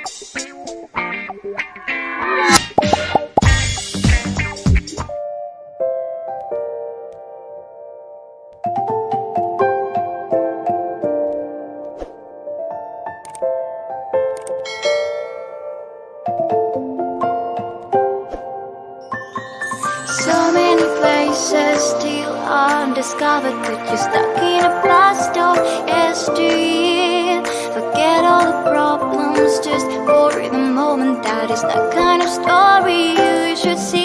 So many places still undiscovered, but you're stuck in a blast of yesteryear. Forget all the problems just for the moment. That is the kind of story you should see.